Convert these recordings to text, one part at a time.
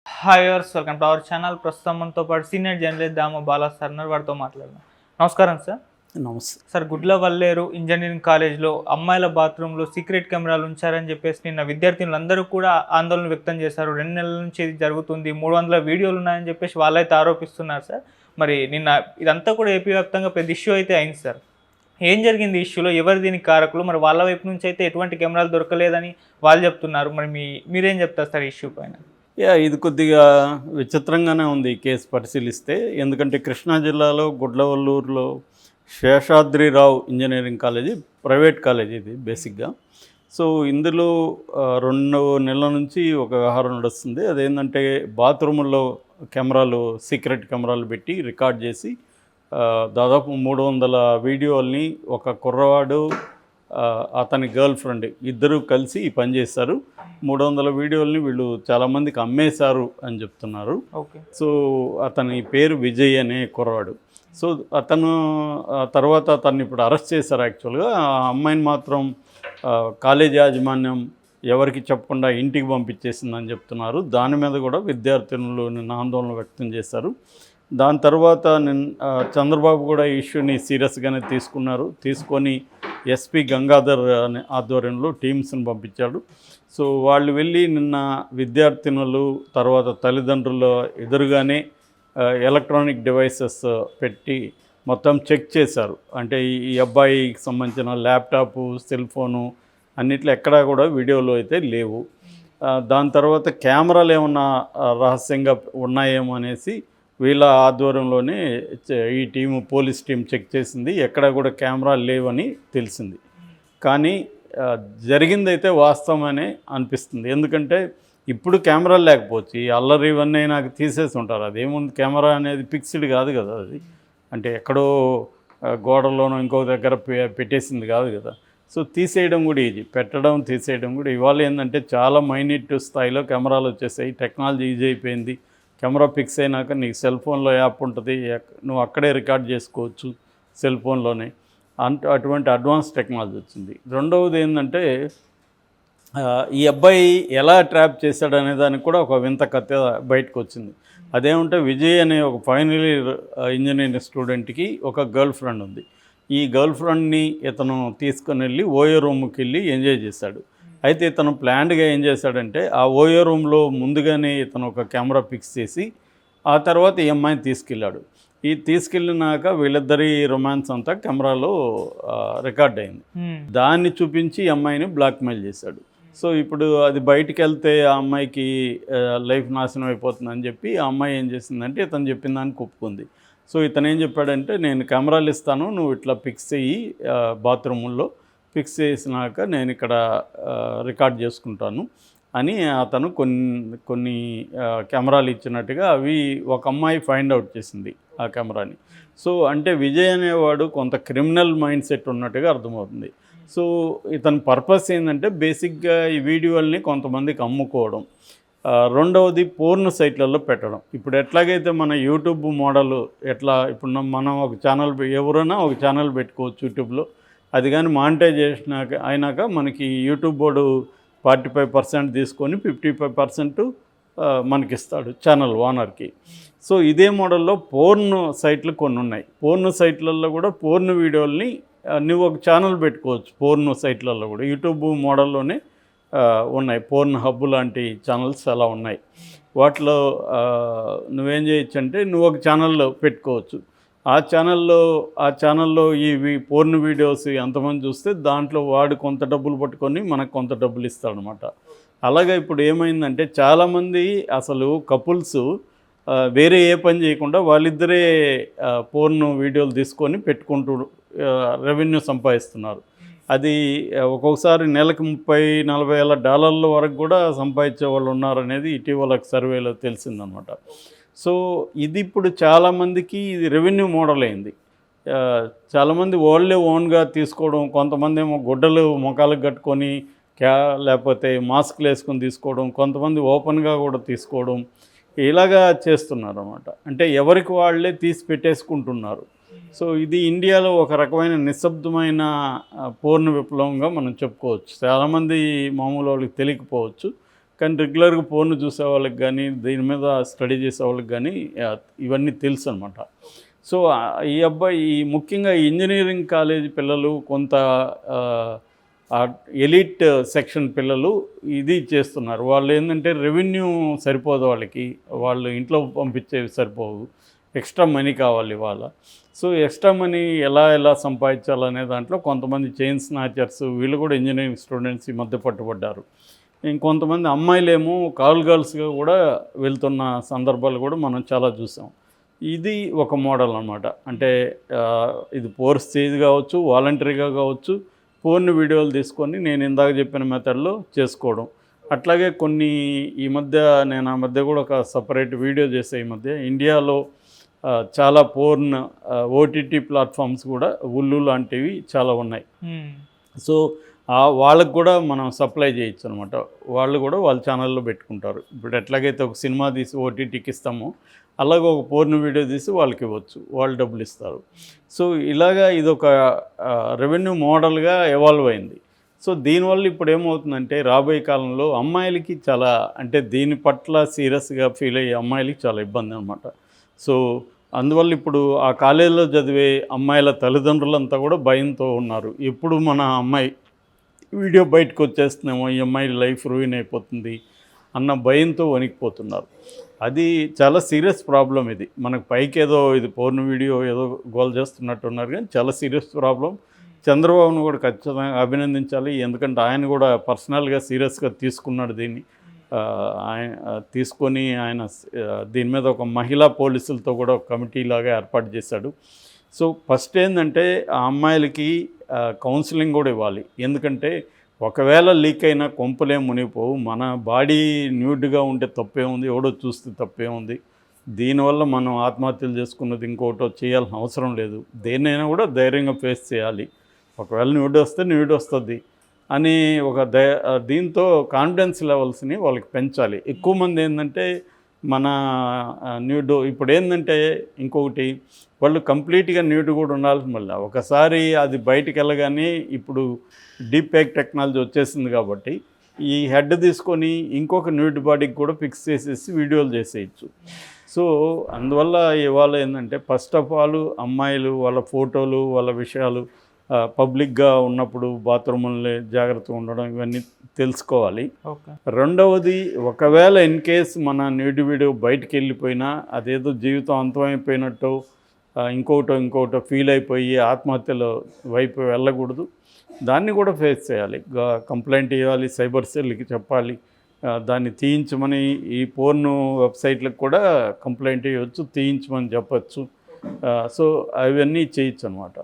Hi viewers welcome to our channel. ప్రస్తుతం మనతో పాటు senior journalist Dama Bala sir ఉన్నారు. వారితో మాట్లాడదాం. నమస్కారం సార్. నమస్తే సార్, గుడ్లవల్లేరు ఇంజనీరింగ్ కాలేజ్లో అమ్మాయిల బాత్రూంలో సీక్రెట్ కెమెరాలు ఉంచారని చెప్పేసి నిన్న విద్యార్థులందరూ కూడా ఆందోళన వ్యక్తం చేశారు. 2 నెలల నుంచి ఇది జరుగుతుంది, 300 వీడియోలు ఉన్నాయని చెప్పేసి వాళ్ళైతే ఆరోపిస్తున్నారు సార్. మరి నిన్న ఇదంతా కూడా ఏపీ వ్యాప్తంగా పెద్ద ఇష్యూ అయితే అయింది సార్. ఏం జరిగింది ఈ ఇష్యూలో? ఎవరు దీనికి కారకులు? మరి వాళ్ళ వైపు నుంచి అయితే ఎటువంటి కెమెరాలు దొరకలేదని వాళ్ళు చెప్తున్నారు. మరి మీరేం చెప్తారు సార్ ఈ ఇష్యూ పైన? ఇది కొద్దిగా విచిత్రంగానే ఉంది ఈ కేసు పరిశీలిస్తే. ఎందుకంటే కృష్ణా జిల్లాలో గుడ్లవల్లూరులో Seshadri Rao engineering college private college ఇది బేసిక్గా. సో ఇందులో 2 నెలల నుంచి ఒక వ్యవహారం నడుస్తుంది. అదేంటంటే బాత్రూముల్లో కెమెరాలు, సీక్రెట్ కెమెరాలు పెట్టి రికార్డ్ చేసి దాదాపు 300 వీడియోల్ని ఒక కుర్రవాడు, అతని గర్ల్ ఫ్రెండ్ ఇద్దరు కలిసి ఈ పని చేశారు. 300 వీడియోల్ని వీళ్ళు చాలామందికి అమ్మేశారు అని చెప్తున్నారు. సో అతని పేరు విజయ్ అనే కుర్రవాడు. సో అతను తర్వాత అతన్ని ఇప్పుడు అరెస్ట్ చేశారు. యాక్చువల్గా ఆ అమ్మాయిని మాత్రం కాలేజీ యాజమాన్యం ఎవరికి చెప్పకుండా ఇంటికి పంపించేసిందని చెప్తున్నారు. దాని మీద కూడా విద్యార్థినులు నిన్న ఆందోళన వ్యక్తం చేశారు. దాని తర్వాత చంద్రబాబు కూడా ఈ ఇష్యూని సీరియస్గానే తీసుకొని ఎస్పీ గంగాధర్ అనే ఆధ్వర్యంలో టీమ్స్ని పంపించాడు. సో వాళ్ళు వెళ్ళి నిన్న విద్యార్థినులు తర్వాత తల్లిదండ్రుల ఎదురుగానే ఎలక్ట్రానిక్ డివైసెస్ పెట్టి మొత్తం చెక్ చేశారు. అంటే ఈ అబ్బాయికి సంబంధించిన ల్యాప్టాపు, సెల్ ఫోను అన్నిట్లో ఎక్కడా కూడా వీడియోలు అయితే లేవు. దాని తర్వాత కెమెరాలు ఏమన్నా రహస్యంగా ఉన్నాయేమో అనేసి వీళ్ళ ఆధ్వర్యంలోనే ఈ టీము, పోలీస్ టీం చెక్ చేసింది. ఎక్కడ కూడా కెమెరాలు లేవని తెలిసింది. కానీ జరిగిందైతే వాస్తవమనే అనిపిస్తుంది. ఎందుకంటే ఇప్పుడు కెమెరాలు లేకపోవచ్చు ఈ అల్లరి ఇవన్నీ నాకు తీసేసి ఉంటారు. అదేముంది, కెమెరా అనేది ఫిక్స్డ్ కాదు కదా, అది అంటే ఎక్కడో గోడలోనో ఇంకో దగ్గర పెట్టేసింది కాదు కదా. సో తీసేయడం కూడా ఈజీ, పెట్టడం తీసేయడం కూడా. ఇవాళ ఏంటంటే చాలా మైన్యూట్ స్థాయిలో కెమెరాలు వచ్చేసాయి. టెక్నాలజీ ఈజీ అయిపోయింది. కెమెరా ఫిక్స్ అయినాక నీకు సెల్ ఫోన్లో యాప్ ఉంటుంది, నువ్వు అక్కడే రికార్డ్ చేసుకోవచ్చు సెల్ ఫోన్లోనే. అటువంటి అడ్వాన్స్ టెక్నాలజీ వచ్చింది. రెండవది ఏంటంటే ఈ అబ్బాయి ఎలా ట్రాప్ చేశాడనే దానికి కూడా ఒక వింత కథ బయటకు వచ్చింది. అదేమంటే విజయ్ అనే ఒక ఫైనల్ ఇయర్ ఇంజనీరింగ్ స్టూడెంట్కి ఒక గర్ల్ ఫ్రెండ్ ఉంది. ఈ గర్ల్ ఫ్రెండ్ని ఇతను తీసుకుని వెళ్ళి ఓయో రూమ్కి వెళ్ళి ఎంజాయ్ చేశాడు. అయితే ఇతను ప్లాన్డ్గా ఏం చేశాడంటే ఆ ఓయో రూమ్లో ముందుగానే ఇతను ఒక కెమెరా ఫిక్స్ చేసి ఆ తర్వాత ఈ అమ్మాయిని తీసుకెళ్ళాడు. ఈ తీసుకెళ్ళినాక వీళ్ళిద్దరి రొమాన్స్ అంతా కెమెరాలో రికార్డ్ అయింది. దాన్ని చూపించి ఈ అమ్మాయిని బ్లాక్మెయిల్ చేశాడు. సో ఇప్పుడు అది బయటికి వెళ్తే ఆ అమ్మాయికి లైఫ్ నాశనం అయిపోతుందని చెప్పి ఆ అమ్మాయి ఏం చేసిందంటే ఇతను చెప్పిన దానికి ఒప్పుకుంది. సో ఇతను ఏం చెప్పాడంటే, నేను కెమెరాలు ఇస్తాను, నువ్వు ఇట్లా ఫిక్స్ చెయ్యి, బాత్రూముల్లో ఫిక్స్ చేసినాక నేను ఇక్కడ రికార్డ్ చేసుకుంటాను అని అతను కొన్ని కెమెరాలు ఇచ్చినట్టుగా అవి ఒక అమ్మాయి ఫైండ్ అవుట్ చేసింది ఆ కెమెరాని. సో అంటే విజయ్ అనేవాడు కొంత క్రిమినల్ మైండ్ సెట్ ఉన్నట్టుగా అర్థమవుతుంది. సో ఇతని పర్పస్ ఏంటంటే బేసిక్గా ఈ వీడియోల్ని కొంతమందికి అమ్ముకోవడం. రెండవది పోర్న్ సైట్లలో పెట్టడం. ఇప్పుడు ఎట్లాగైతే మన యూట్యూబ్ మోడల్ ఇప్పుడు మనం ఒక ఛానల్, ఎవరైనా ఒక ఛానల్ పెట్టుకోవచ్చు యూట్యూబ్లో. అది కానీ మానిటైజేషన్ అయినాక మనకి యూట్యూబ్ బోర్డు 45% తీసుకొని 55% మనకిస్తాడు ఛానల్ ఓనర్కి. సో ఇదే మోడల్లో పోర్న్ సైట్లు కొన్ని ఉన్నాయి. పోర్న్ సైట్లలో కూడా పోర్న్ వీడియోల్ని నువ్వు ఒక ఛానల్ పెట్టుకోవచ్చు. పోర్న్ సైట్లలో కూడా యూట్యూబ్ మోడల్లోనే ఉన్నాయి. పోర్న్ హబ్ లాంటి ఛానల్స్ చాలా ఉన్నాయి. వాటిలో నువ్వేం చేయొచ్చు అంటే నువ్వు ఒక ఛానల్లో పెట్టుకోవచ్చు. ఆ ఛానల్లో ఈ పోర్న్ వీడియోస్ ఎంతమంది చూస్తే దాంట్లో వాడు కొంత డబ్బులు పట్టుకొని మనకు కొంత డబ్బులు ఇస్తాడనమాట. అలాగే ఇప్పుడు ఏమైందంటే చాలామంది అసలు కపుల్స్ వేరే ఏ పని చేయకుండా వాళ్ళిద్దరే పోర్న్ వీడియోలు తీసుకొని పెట్టుకుంటూ రెవెన్యూ సంపాదిస్తున్నారు. అది ఒక్కొక్కసారి నెలకు $30,000-40,000 వరకు కూడా సంపాదించే వాళ్ళు ఉన్నారనేది ఇటీవల సర్వేలో తెలిసిందనమాట. సో ఇది ఇప్పుడు చాలామందికి ఇది రెవెన్యూ మోడల్ అయింది. చాలామంది వాళ్ళే ఓన్గా తీసుకోవడం, కొంతమంది ఏమో గుడ్డలు ముఖాలకు కట్టుకొని లేకపోతే మాస్క్లు వేసుకొని తీసుకోవడం, కొంతమంది ఓపెన్గా కూడా తీసుకోవడం, ఇలాగా చేస్తున్నారు అన్నమాట. అంటే ఎవరికి వాళ్ళే తీసి పెట్టేసుకుంటున్నారు. సో ఇది ఇండియాలో ఒక రకమైన నిశ్శబ్దమైన పోర్న్ విప్లవంగా మనం చెప్పుకోవచ్చు. చాలామంది మామూలు వాళ్ళకి తెలియకపోవచ్చు. కానీ రెగ్యులర్గా ఫోన్ చూసే వాళ్ళకి కానీ దీని మీద స్టడీ చేసే వాళ్ళకి కానీ ఇవన్నీ తెలుసు అనమాట. సో ఈ అబ్బాయి ముఖ్యంగా ఇంజనీరింగ్ కాలేజ్ పిల్లలు కొంత ఎలీట్ సెక్షన్ పిల్లలు ఇది చేస్తున్నారు. వాళ్ళు ఏంటంటే రెవెన్యూ సరిపోదు వాళ్ళకి, వాళ్ళు ఇంట్లో పంపించేవి సరిపోవు, ఎక్స్ట్రా మనీ కావాలి వాళ్ళ. సో ఎక్స్ట్రా మనీ ఎలా సంపాదించాలనే దాంట్లో కొంతమంది చైన్ స్నాచర్స్ వీళ్ళు కూడా ఇంజనీరింగ్ స్టూడెంట్స్ ఈ మధ్య పట్టుబడ్డారు. ఇంకొంతమంది అమ్మాయిలేమో కాల్ గర్ల్స్గా కూడా వెళ్తున్న సందర్భాలు కూడా మనం చాలా చూసాం. ఇది ఒక మోడల్ అన్నమాట. అంటే ఇది పోర్ స్టేజ్ కావచ్చు, వాలంటరీగా కావచ్చు, ఫోన్ వీడియోలు తీసుకొని నేను ఇందాక చెప్పిన మెథడ్లో చేసుకోవడం. అట్లాగే కొన్ని ఈ మధ్య నేను ఆ మధ్య కూడా ఒక సపరేట్ వీడియో చేసే ఈ మధ్య ఇండియాలో చాలా పోర్న్ ఓటీటీ ప్లాట్ఫామ్స్ కూడా ఉల్లు లాంటివి చాలా ఉన్నాయి. సో వాళ్ళకు కూడా మనం సప్లై చేయొచ్చు అనమాట. వాళ్ళు కూడా వాళ్ళ ఛానల్లో పెట్టుకుంటారు. ఇప్పుడు ఎట్లాగైతే ఒక సినిమా తీసి ఓటీటీకి ఇస్తామో అలాగే ఒక పోర్న్ వీడియో తీసి వాళ్ళకి ఇవ్వచ్చు, వాళ్ళు డబ్బులు ఇస్తారు. సో ఇలాగా ఇదొక రెవెన్యూ మోడల్గా ఎవాల్వ్ అయింది. సో దీనివల్ల ఇప్పుడు ఏమవుతుందంటే రాబోయే కాలంలో అమ్మాయిలకి చాలా, అంటే దీని పట్ల సీరియస్గా ఫీల్ అయ్యే అమ్మాయిలకి చాలా ఇబ్బంది అనమాట. సో అందువల్ల ఇప్పుడు ఆ కాలేజీలో చదివే అమ్మాయిల తల్లిదండ్రులంతా కూడా భయంతో ఉన్నారు. ఎప్పుడు మన అమ్మాయి వీడియో బయటకు వచ్చేస్తున్నామో, ఈ అమ్మాయి లైఫ్ రూయిన్ అయిపోతుంది అన్న భయంతో వణికిపోతున్నారు. అది చాలా సీరియస్ ప్రాబ్లం. ఇది మనకు పైకి ఏదో ఇది పోర్న్ వీడియో ఏదో గోల్ చేస్తున్నట్టున్నారు, కానీ చాలా సీరియస్ ప్రాబ్లం. చంద్రబాబును కూడా ఖచ్చితంగా అభినందించాలి. ఎందుకంటే ఆయన కూడా పర్సనల్గా సీరియస్గా తీసుకున్నాడు దీన్ని. ఆయన తీసుకొని ఆయన దీని మీద ఒక మహిళా పోలీసులతో కూడా ఒక కమిటీ లాగా ఏర్పాటు చేశాడు. సో ఫస్ట్ ఏంటంటే ఆ అమ్మాయిలకి కౌన్సిలింగ్ కూడా ఇవ్వాలి. ఎందుకంటే ఒకవేళ లీక్ అయినా కొంపలేం మునిగిపోవు. మన బాడీ న్యూడ్గా ఉంటే తప్పే ఉంది, ఎవడో చూస్తే తప్పే ఉంది. దీనివల్ల మనం ఆత్మహత్యలు చేసుకున్నది ఇంకోటో చేయాల్సిన అవసరం లేదు. దేన్నైనా కూడా ధైర్యంగా ఫేస్ చేయాలి. ఒకవేళ న్యూడ్ వస్తే న్యూడ్ వస్తుంది అని ఒక దీంతో కాన్ఫిడెన్స్ లెవెల్స్ని వాళ్ళకి పెంచాలి. ఎక్కువ మంది ఏంటంటే మన న్యూడ్ ఇప్పుడు ఏంటంటే ఇంకొకటి వాళ్ళు కంప్లీట్గా న్యూడ్ కూడా ఉండాల్సిన వల్ల ఒకసారి అది బయటికి వెళ్ళగానే ఇప్పుడు డీప్ ఫేక్ టెక్నాలజీ వచ్చేసింది కాబట్టి ఈ హెడ్ తీసుకొని ఇంకొక న్యూడ్ బాడీకి కూడా ఫిక్స్ చేసేసి వీడియోలు చేసేయచ్చు. సో అందువల్ల ఇవాళ ఏంటంటే ఫస్ట్ ఆఫ్ ఆల్ అమ్మాయిలు వాళ్ళ ఫోటోలు వాళ్ళ విషయాలు పబ్లిక్గా ఉన్నప్పుడు బాత్రూముల్లో జాగ్రత్తగా ఉండడం ఇవన్నీ తెలుసుకోవాలి. రెండవది, ఒకవేళ ఇన్ కేస్ మన న్యూడ్ వీడియో బయటికి వెళ్ళిపోయినా అదేదో జీవితం అంతమైపోయినట్టు ఇంకోటో ఫీల్ అయిపోయి ఆత్మహత్యల వైపు వెళ్ళకూడదు. దాన్ని కూడా ఫేస్ చేయాలి. కంప్లైంట్ ఇవ్వాలి, సైబర్ సెల్కి చెప్పాలి, దాన్ని తీయించమని ఈ పోర్న్ వెబ్సైట్లకు కూడా కంప్లైంట్ ఇవ్వచ్చు, తీయించమని చెప్పచ్చు. సో అవన్నీ చేయొచ్చు అనమాట.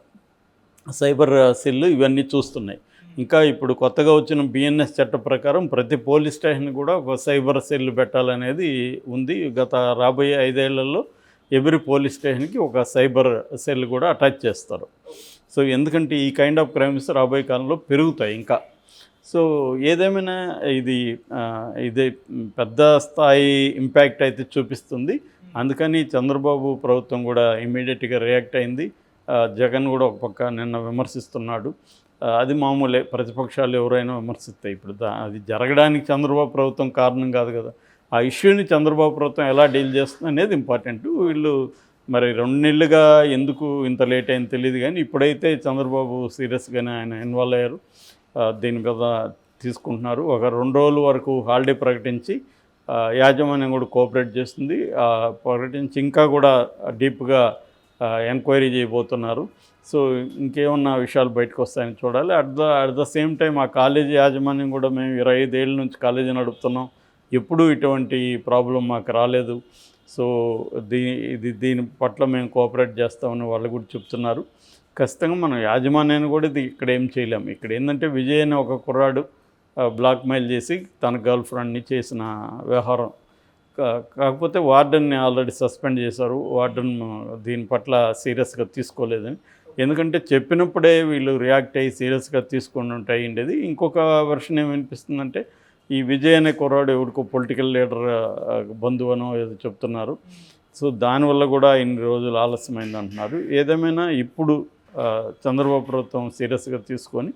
సైబర్ సెల్ ఇవన్నీ చూస్తున్నాయి. ఇంకా ఇప్పుడు కొత్తగా వచ్చిన బిఎన్ఎస్ చట్టం ప్రకారం ప్రతి పోలీస్ స్టేషన్ కూడా ఒక సైబర్ సెల్ పెట్టాలనేది ఉంది. రాబోయే 5 ఏళ్లలో ఎవ్రీ పోలీస్ స్టేషన్కి ఒక సైబర్ సెల్ కూడా అటాచ్ చేస్తారు. సో ఎందుకంటే ఈ కైండ్ ఆఫ్ క్రైమ్స్ రాబోయే కాలంలో పెరుగుతాయి ఇంకా. సో ఏదేమైనా ఇది పెద్ద స్థాయి ఇంపాక్ట్ అయితే చూపిస్తుంది. అందుకని చంద్రబాబు ప్రభుత్వం కూడా ఇమీడియట్గా రియాక్ట్ అయింది. జగన్ కూడా ఒక పక్క నిన్న విమర్శిస్తున్నాడు. అది మామూలే, ప్రతిపక్షాలు ఎవరైనా విమర్శిస్తాయి. ఇప్పుడు అది జరగడానికి చంద్రబాబు ప్రభుత్వం కారణం కాదు కదా. ఆ ఇష్యూని చంద్రబాబు ప్రభుత్వం ఎలా డీల్ చేస్తుంది అనేది ఇంపార్టెంట్. వీళ్ళు మరి 2 నెలలుగా ఎందుకు ఇంత లేట్ అయింది తెలియదు, కానీ ఇప్పుడైతే చంద్రబాబు సీరియస్గానే ఆయన ఇన్వాల్వ్ అయ్యారు. దీని మీద తీసుకుంటున్నారు. ఒక 2 రోజుల వరకు హాలిడే ప్రకటించి యాజమాన్యం కూడా కోఆపరేట్ చేస్తుంది. ప్రకటించి ఇంకా కూడా డీప్గా ఎంక్వైరీ చేయబోతున్నారు. సో ఇంకేమన్నా విషయాలు బయటకు వస్తాయని చూడాలి. అట్ ద సేమ్ టైం ఆ కాలేజీ యాజమాన్యం కూడా మేము 25 ఏళ్ళ నుంచి కాలేజీ నడుపుతున్నాం, ఎప్పుడూ ఇటువంటి ప్రాబ్లం మాకు రాలేదు. సో దీని పట్ల మేము కోఆపరేట్ చేస్తామని వాళ్ళు కూడా చెప్తున్నారు. ఖచ్చితంగా మనం యాజమాన్యాన్ని కూడా ఇక్కడ ఏం చేయలేము. ఇక్కడ ఏంటంటే విజయ్ అనే ఒక కుర్రాడు బ్లాక్మెయిల్ చేసి తన గర్ల్ ఫ్రెండ్ని చేసిన వ్యవహారం. కాకపోతే వార్డెన్ని ఆల్రెడీ సస్పెండ్ చేశారు. వార్డెన్ దీని పట్ల సీరియస్గా తీసుకోలేదని, ఎందుకంటే చెప్పినప్పుడే వీళ్ళు రియాక్ట్ అయ్యి సీరియస్గా తీసుకొని ఉంటాయి ఉండేది. ఇంకొక వెర్షన్ ఏమనిపిస్తుందంటే ఈ విజయ్ అనే కుర్రాడు ఎవరికో పొలిటికల్ లీడర్ బంధువనో ఏదో చెప్తున్నారు. సో దానివల్ల కూడా ఇన్ని రోజులు ఆలస్యమైంది అంటున్నారు. ఏదేమైనా ఇప్పుడు చంద్రబాబు ప్రభుత్వం సీరియస్గా తీసుకొని